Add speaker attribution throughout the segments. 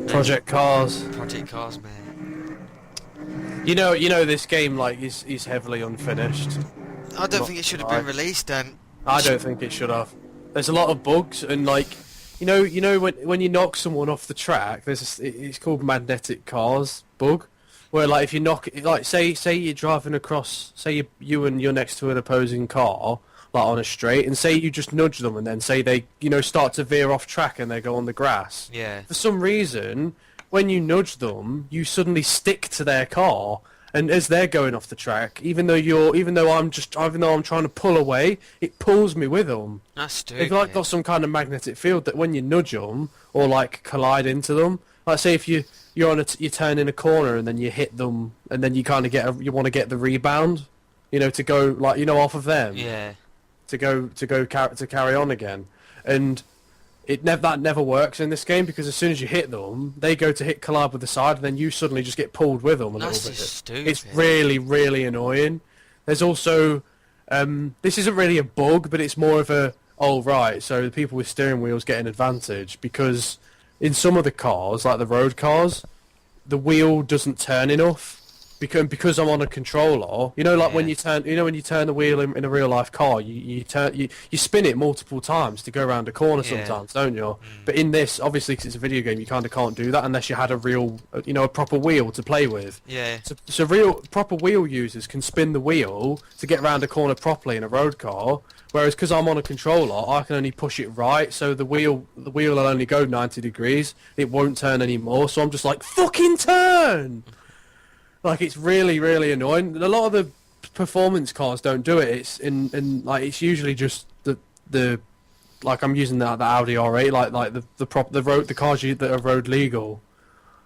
Speaker 1: Project Cars.
Speaker 2: Project Cars, man.
Speaker 1: You know, this game like is heavily unfinished.
Speaker 2: I don't think it should have been released then.
Speaker 1: I don't think it should have. There's a lot of bugs and like, you know when you knock someone off the track, it's called magnetic cars bug, where like if you knock like say you're driving across, say you and you're next to an opposing car like on a straight, and say you just nudge them and then say they start to veer off track and they go on the grass.
Speaker 2: Yeah.
Speaker 1: For some reason, when you nudge them, you suddenly stick to their car. And as they're going off the track, even though I'm trying to pull away, it pulls me with them.
Speaker 2: That's stupid.
Speaker 1: They've like got some kind of magnetic field that when you nudge them or like collide into them, like say if you turn in a corner and then you hit them and then you kind of you want to get the rebound, to go like off of them.
Speaker 2: Yeah.
Speaker 1: To carry on again, and that never works in this game because as soon as you hit them, they go to collide with the side, and then you suddenly just get pulled with them a little bit.
Speaker 2: That's just stupid.
Speaker 1: It's really, really annoying. There's also, this isn't really a bug, but it's more of a, so the people with steering wheels get an advantage because in some of the cars, like the road cars, the wheel doesn't turn enough. Because I'm on a controller, when you turn the wheel in a real life car, you spin it multiple times to go around a corner sometimes, don't you? Mm. But in this, obviously, because it's a video game, you kind of can't do that unless you had a real, a proper wheel to play with.
Speaker 2: Yeah.
Speaker 1: So real proper wheel users can spin the wheel to get around a corner properly in a road car, whereas because I'm on a controller, I can only push it right, so the wheel will only go 90 degrees. It won't turn anymore. So I'm just like, fucking turn. Like it's really, really annoying. A lot of the performance cars don't do it. It's it's usually just the like I'm using the Audi R8, like the cars that are road legal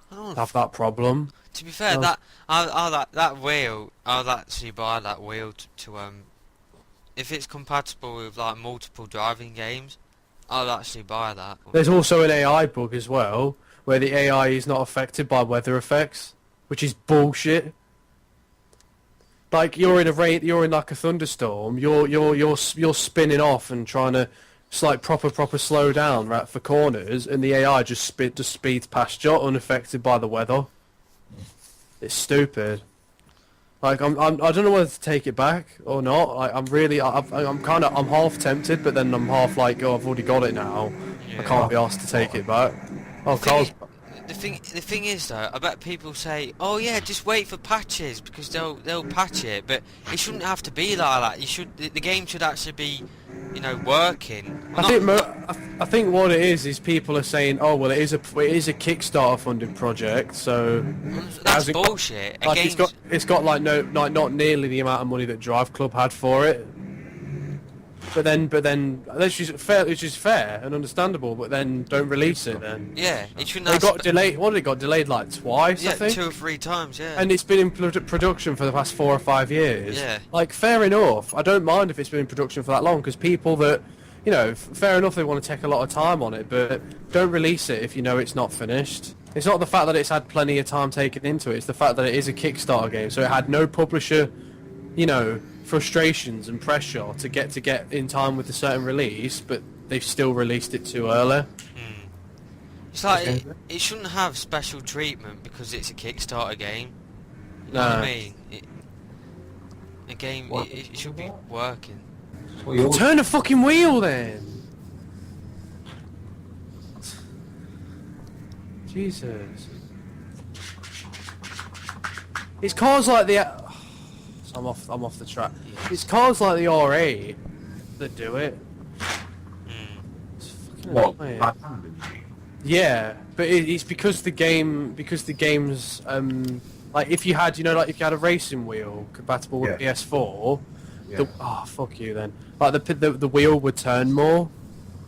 Speaker 1: have that problem.
Speaker 2: To be fair, that wheel, I'll actually buy that wheel to if it's compatible with like multiple driving games, I'll actually buy that.
Speaker 1: There's also an AI bug as well, where the AI is not affected by weather effects, which is bullshit. Like you're in like a thunderstorm. You're spinning off and trying to like proper slow down right for corners, and the AI just speeds past you unaffected by the weather. It's stupid. Like I don't know whether to take it back or not. Like I'm half tempted, but then I'm half like, oh, I've already got it now. Yeah. I can't be asked to take it back. Oh, Carl's.
Speaker 2: The thing is though, I bet people say, "Oh yeah, just wait for patches because they'll patch it," but it shouldn't have to be like that. The game should actually be, working.
Speaker 1: I think what it is people are saying, "Oh well, it is a Kickstarter funded project, so
Speaker 2: that's bullshit."
Speaker 1: It's got like not nearly the amount of money that Drive Club had for it. But then, which is fair and understandable. But then, don't release it. Then
Speaker 2: yeah, it shouldn't.
Speaker 1: They got delayed. What did it got delayed like twice?
Speaker 2: Yeah,
Speaker 1: I think
Speaker 2: 2 or 3 times. Yeah,
Speaker 1: and it's been in production for the past 4 or 5 years.
Speaker 2: Yeah,
Speaker 1: like fair enough. I don't mind if it's been in production for that long because people that fair enough they want to take a lot of time on it, but don't release it if you know it's not finished. It's not the fact that it's had plenty of time taken into it. It's the fact that it is a Kickstarter game, so it had no publisher, frustrations and pressure to get in time with a certain release, but they've still released it too early.
Speaker 2: It's like it shouldn't have special treatment because it's a Kickstarter game. You know what I mean? A game, it should be working.
Speaker 1: Turn the fucking wheel then! Jesus. It's cars like the... I'm off the track. Yes. It's cars like the R8 that do it. It's fucking annoying. Yeah, but it's because the game's like if you had if you had a racing wheel compatible with PS4, fuck you then. Like the wheel would turn more.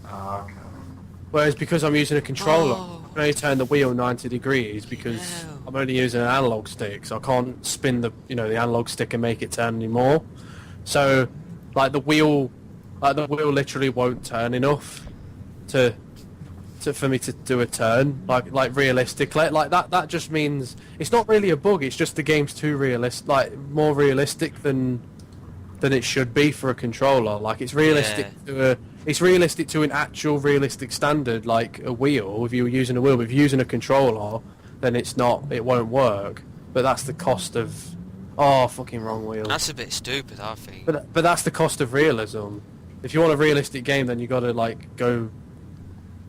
Speaker 3: Okay.
Speaker 1: Whereas because I'm using a controller, I can only turn the wheel 90 degrees because I'm only using an analog stick, so I can't spin the analog stick and make it turn anymore. So, like the wheel literally won't turn enough for me to do a turn. Like realistically, like that just means it's not really a bug. It's just the game's too realistic, like more realistic than than it should be for a controller. Like it's realistic it's realistic to an actual realistic standard, like a wheel. If you were using a wheel, but if you're using a controller, then it won't work. But that's the cost of fucking wrong wheel.
Speaker 2: That's a bit stupid, I think.
Speaker 1: But that's the cost of realism. If you want a realistic game, then you got to like go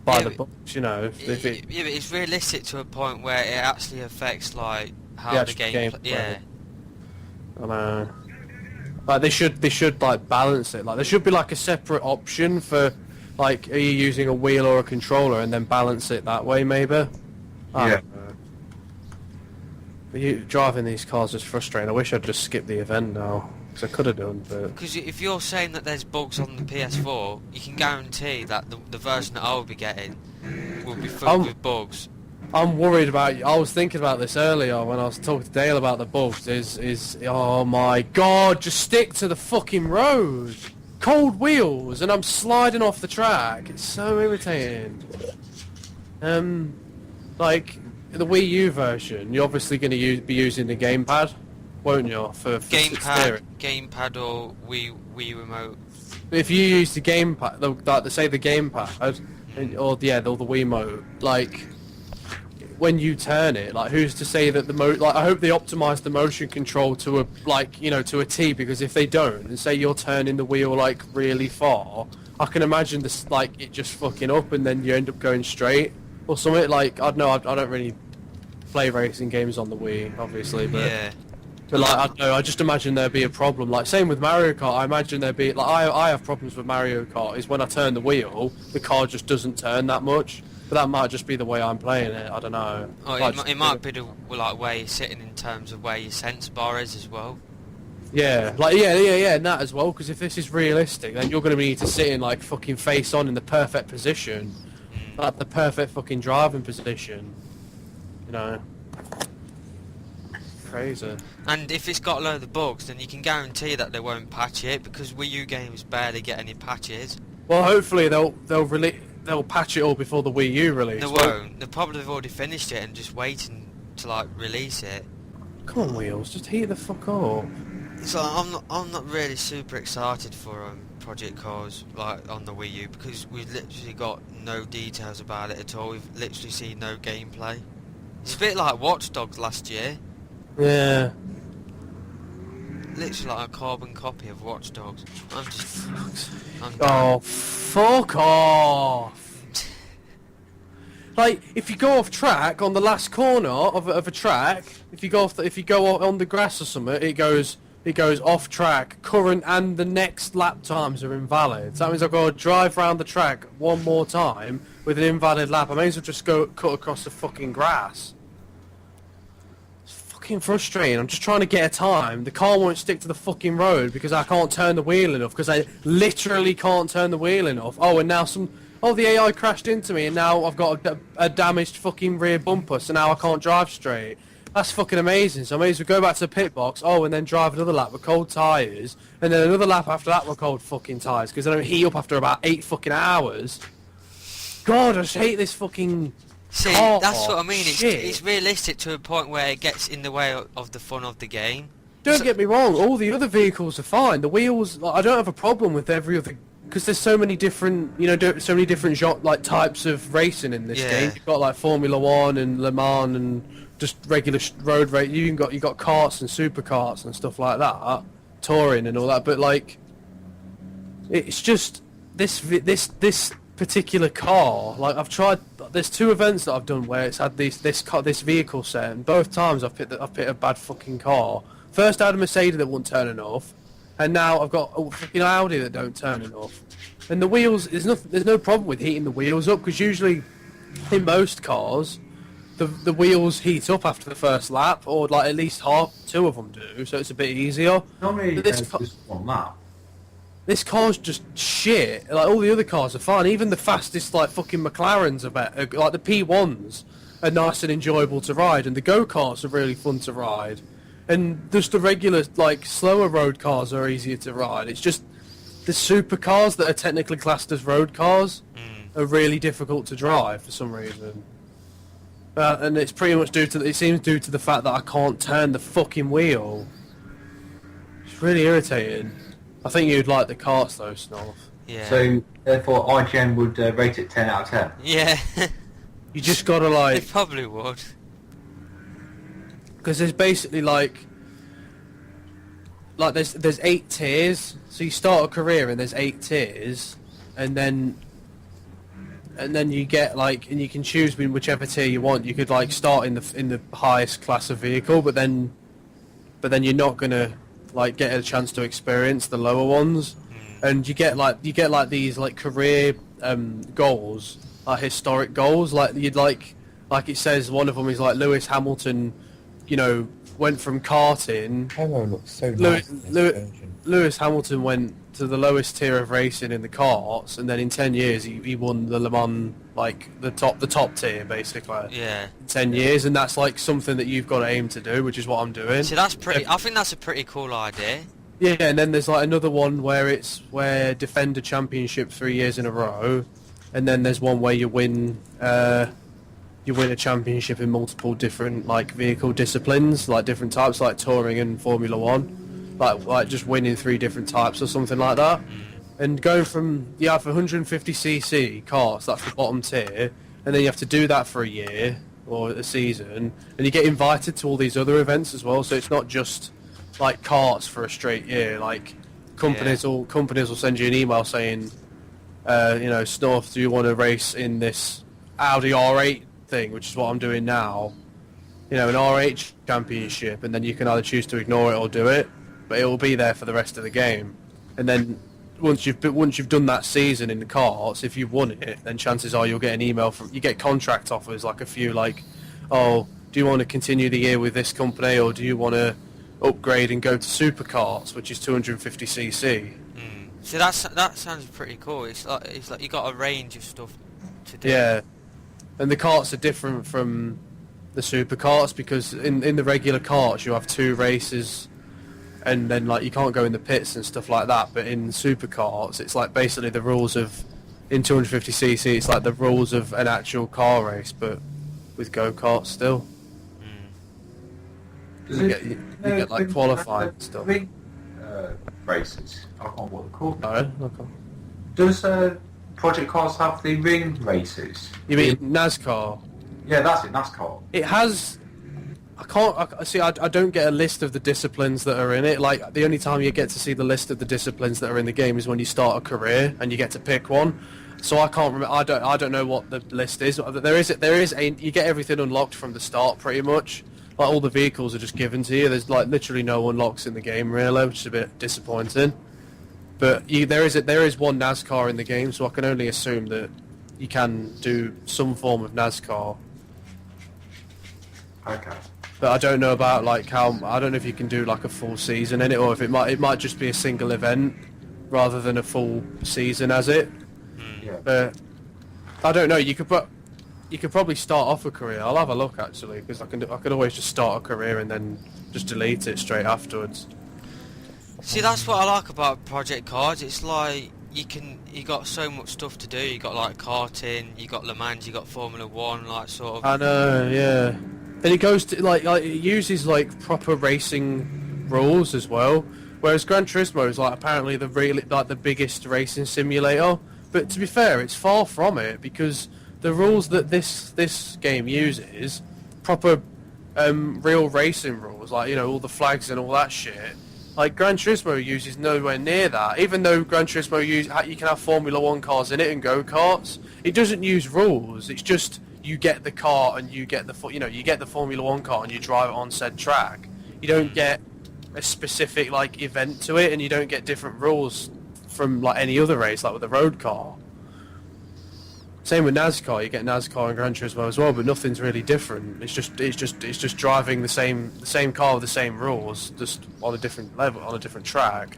Speaker 1: buy the books, you know.
Speaker 2: Yeah, but it's realistic to a point where it actually affects like how the game. Yeah.
Speaker 1: I know. Like they should like balance it. Like there should be like a separate option for, like, are you using a wheel or a controller, and then balance it that way, maybe. I don't know. But driving these cars is frustrating. I wish I'd just skipped the event now, because I could have done, but...
Speaker 2: Because if you're saying that there's bugs on the PS4, you can guarantee that the version that I'll be getting will be filled with bugs.
Speaker 1: I'm worried about... I was thinking about this earlier when I was talking to Dale about the bugs, oh my god, just stick to the fucking road! Cold wheels, and I'm sliding off the track. It's so irritating. Like... The Wii U version, you're obviously going to be using the gamepad, won't you? For
Speaker 2: gamepad or Wii remote.
Speaker 1: If you use the gamepad, the gamepad, or the Wiimote, like when you turn it, like who's to say that I hope they optimize the motion control to a T, because if they don't, and say you're turning the wheel like really far, I can imagine this like it just fucking up, and then you end up going straight or something. Like I don't know, I don't really play racing games on the Wii, obviously, but like I don't know, I just imagine there'd be a problem. Like same with Mario Kart, I imagine there'd be like I have problems with Mario Kart. Is when I turn the wheel, the car just doesn't turn that much. But that might just be the way I'm playing it. I don't know.
Speaker 2: Oh, it might be the like way you're sitting in terms of where your sense bar is as well.
Speaker 1: Yeah, like and that as well. Because if this is realistic, then you're going to need to sit in like fucking face on in the perfect position, like the perfect fucking driving position. You know, crazy.
Speaker 2: And if it's got a load of bugs, then you can guarantee that they won't patch it, because Wii U games barely get any patches.
Speaker 1: Well, hopefully they'll patch it all before the Wii U release.
Speaker 2: They won't. They'll probably have already finished it and just waiting to like release it.
Speaker 1: Come on, Wheels, just heat the fuck up.
Speaker 2: So I'm not really super excited for Project Cars like on the Wii U, because we've literally got no details about it at all. We've literally seen no gameplay. It's a bit like Watch Dogs last year.
Speaker 1: Yeah.
Speaker 2: Literally like a carbon copy of Watch Dogs.
Speaker 1: Oh, fuck off! Like, if you go off track on the last corner of a track, if you go on the grass or something, it goes off track. Current and the next lap times are invalid. So that means I've got to drive around the track one more time with an invalid lap. I may as well just cut across the fucking grass. Fucking frustrating. I'm just trying to get a time. The car won't stick to the fucking road because I can't turn the wheel enough, because I literally can't turn the wheel enough. Oh, and now the AI crashed into me, and now I've got a damaged fucking rear bumper, so now I can't drive straight. That's fucking amazing. So I may as well go back to the pit box, and then drive another lap with cold tyres, and then another lap after that with cold fucking tyres, because they don't heat up after about 8 fucking hours. God, I just hate this fucking...
Speaker 2: See, that's what I mean. It's realistic to a point where it gets in the way of the fun of the game.
Speaker 1: Don't get me wrong, all the other vehicles are fine. The wheels, I don't have a problem with every other, because there's so many different, so many different types of racing in this game. You've got like Formula 1 and Le Mans and just regular road race. You got karts and superkarts and stuff like that, touring and all that. But like, it's just this particular car. Like I've tried. There's 2 events that I've done where it's had this vehicle set, and both times I've picked a bad fucking car. First I had a Mercedes that wouldn't turn enough, and now I've got a fucking Audi that don't turn enough. And the wheels, there's no problem with heating the wheels up, because usually in most cars the wheels heat up after the first lap, or like at least 2 of them do, so it's a bit easier.
Speaker 3: Normally just one lap.
Speaker 1: This car's just shit. Like all the other cars are fine. Even the fastest like fucking McLarens are better. Like the P1s are nice and enjoyable to ride, and the go-karts are really fun to ride. And just the regular like slower road cars are easier to ride. It's just the supercars that are technically classed as road cars are really difficult to drive for some reason. And it's pretty much due to the fact that I can't turn the fucking wheel. It's really irritating. I think you'd like the karts though, Snorf.
Speaker 2: Yeah.
Speaker 3: So therefore, IGN would rate it 10 out of 10.
Speaker 2: Yeah.
Speaker 1: You just gotta
Speaker 2: They
Speaker 1: like,
Speaker 2: probably would.
Speaker 1: because there's basically like there's 8 tiers. So you start a career and there's 8 tiers, and then you get like, and you can choose whichever tier you want. You could like start in the highest class of vehicle, but then you're not gonna like get a chance to experience the lower ones. And you get like these like career goals, like historic goals. Like you'd like it says one of them is like Lewis Hamilton, you know, went from karting.
Speaker 4: Hello looks so nice in this version.
Speaker 1: Lewis Hamilton went to the lowest tier of racing in the karts, and then in 10 years he won the Le Mans, like the top tier basically.
Speaker 2: Yeah.
Speaker 1: In 10 years, and that's like something that you've got to aim to do, which is what I'm doing.
Speaker 2: See, that's pretty. I think that's a pretty cool idea.
Speaker 1: Yeah, and then there's like another one where defend a championship 3 years in a row, and then there's one where you win a championship in multiple different like vehicle disciplines, like different types, like touring and Formula One, like just winning 3 different types or something like that. And going from you have 150cc karts, that's the bottom tier, and then you have to do that for a year or a season, and you get invited to all these other events as well. So it's not just like karts for a straight year. Like companies will send you an email saying, you know, Snorf, do you want to race in this Audi R8 thing, which is what I'm doing now, you know, an R8 championship, and then you can either choose to ignore it or do it, but it will be there for the rest of the game. And then once you've done that season in the karts, if you've won it, then chances are you'll get an email you get contract offers, like a few, like, oh, do you want to continue the year with this company, or do you want to upgrade and go to superkarts, which is 250cc.
Speaker 2: So that sounds pretty cool. It's like you got a range of stuff to do.
Speaker 1: Yeah, and the karts are different from the superkarts, because in the regular karts you have 2 races, and then like you can't go in the pits and stuff like that. But in superkarts, it's like basically the rules of, in 250cc, it's like the rules of an actual car race, but with go-karts still. You get like qualified and stuff.
Speaker 3: Races. I can't what they're called.
Speaker 1: No, okay.
Speaker 3: Does Project Cars have the ring races?
Speaker 1: You mean NASCAR?
Speaker 3: Yeah, that's it. NASCAR.
Speaker 1: It has. I don't get a list of the disciplines that are in it. Like the only time you get to see the list of the disciplines that are in the game is when you start a career and you get to pick one. So I can't remember. I don't know what the list is. There is a. You get everything unlocked from the start pretty much. Like all the vehicles are just given to you. There's like literally no unlocks in the game really, which is a bit disappointing. But there is one NASCAR in the game, so I can only assume that you can do some form of NASCAR.
Speaker 3: Okay.
Speaker 1: But I don't know about like how. I don't know if you can do like a full season in it, or if it might just be a single event rather than a full season as it.
Speaker 3: Yeah.
Speaker 1: But I don't know. You could probably start off a career. I'll have a look actually, because I could always just start a career and then just delete it straight afterwards.
Speaker 2: See, that's what I like about Project Cars. It's like you got so much stuff to do. You got like karting, you got Le Mans, you got Formula One, like sort of.
Speaker 1: I know, yeah. And it goes to like it uses like proper racing rules as well. Whereas Gran Turismo is like apparently the biggest racing simulator. But to be fair, it's far from it, because the rules that this game uses, proper real racing rules, like, you know, all the flags and all that shit, like Gran Turismo uses nowhere near that. Even though Gran Turismo you can have Formula 1 cars in it and go-karts, it doesn't use rules. It's just you get the car and you get the Formula 1 car and you drive it on said track. You don't get a specific like event to it, and you don't get different rules from like any other race, like with a road car. Same with NASCAR. You get NASCAR and Gran Turismo as well, but nothing's really different. It's just driving the same car with the same rules, just on a different level, on a different track.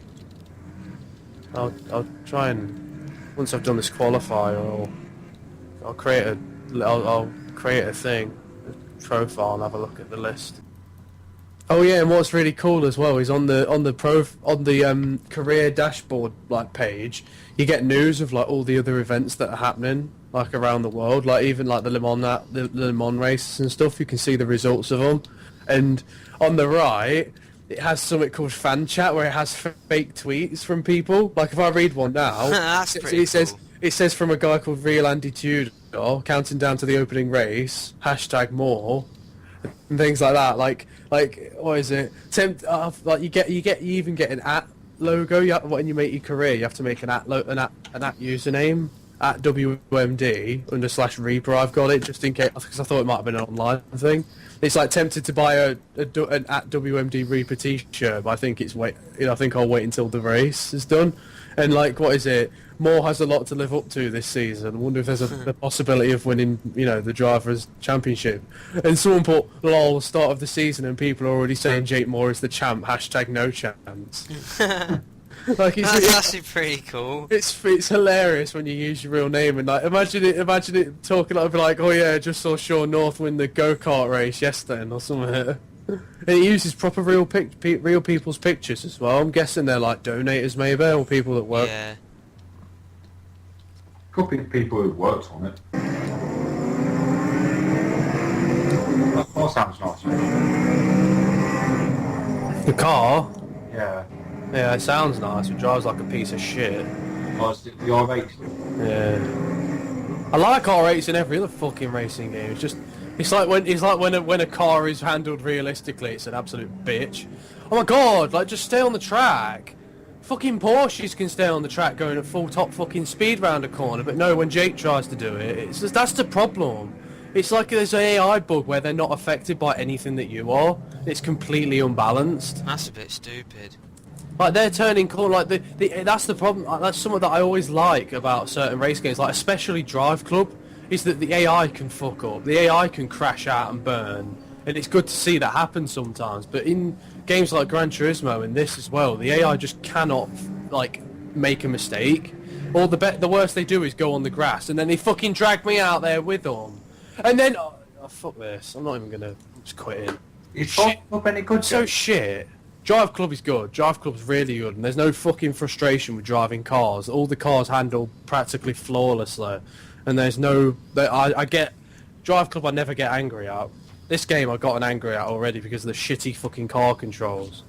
Speaker 1: I'll try and, once I've done this qualifier, I'll create a thing, a profile, and have a look at the list. Oh yeah, and what's really cool as well is on the career dashboard like page, you get news of like all the other events that are happening like around the world, like even like the Le Mans races and stuff. You can see the results of them, and on the right it has something called fan chat where it has fake tweets from people. Like if I read one now,
Speaker 2: That's pretty
Speaker 1: it says
Speaker 2: cool.
Speaker 1: it says from a guy called Real Andy Tudor, counting down to the opening race, #more, and things like that. Like what is it? Like you even get an @ logo. When you make your career, you have to make an @ username at WMD /Reaper. I've got it just in case because I thought it might have been an online thing. It's like tempted to buy an at WMD Reaper T-shirt, but I think I think I'll wait until the race is done. And like, what is it? Moore has a lot to live up to this season. I wonder if there's the possibility of winning, the Drivers' Championship. And someone put lol start of the season, and people are already saying Jake Moore is the champ. #no chance. Like
Speaker 2: That's actually pretty cool.
Speaker 1: It's hilarious when you use your real name and like imagine it talking like oh yeah, I just saw Sean North win the go-kart race yesterday or something. And it uses proper real people's pictures as well. I'm guessing they're like donators maybe or people that work.
Speaker 2: Yeah.
Speaker 3: Could be people who worked on it. That car sounds nice.
Speaker 1: The car,
Speaker 3: Yeah.
Speaker 1: yeah, it sounds nice. It drives like a piece of shit.
Speaker 3: Oh, it's the R8.
Speaker 1: Yeah. I like R8s in every other fucking racing game. It's like when a car is handled realistically, it's an absolute bitch. Oh my god, like just stay on the track. Fucking Porsches can stay on the track going at full top fucking speed round a corner, but no, when Jake tries to do it, that's the problem. It's like there's an AI bug where they're not affected by anything that you are. It's completely unbalanced.
Speaker 2: That's a bit stupid.
Speaker 1: Like they're turning corner, like that's the problem. That's something that I always like about certain race games, like especially Drive Club, is that the AI can fuck up, the AI can crash out and burn, and it's good to see that happen sometimes. But in games like Gran Turismo and this as well, the AI just cannot like make a mistake. Or the worst they do is go on the grass, and then they fucking drag me out there with them, and then oh fuck this, I'm not even gonna, I'm just quitting.
Speaker 3: Is Drive Club any good?
Speaker 1: So
Speaker 3: Joe?
Speaker 1: shit. Drive Club is good. Drive Club's really good, and there's no fucking frustration with driving cars. All the cars handle practically flawlessly, and there's no. I get Drive Club. I never get angry at. This game I got an angry at already because of the shitty fucking car controls.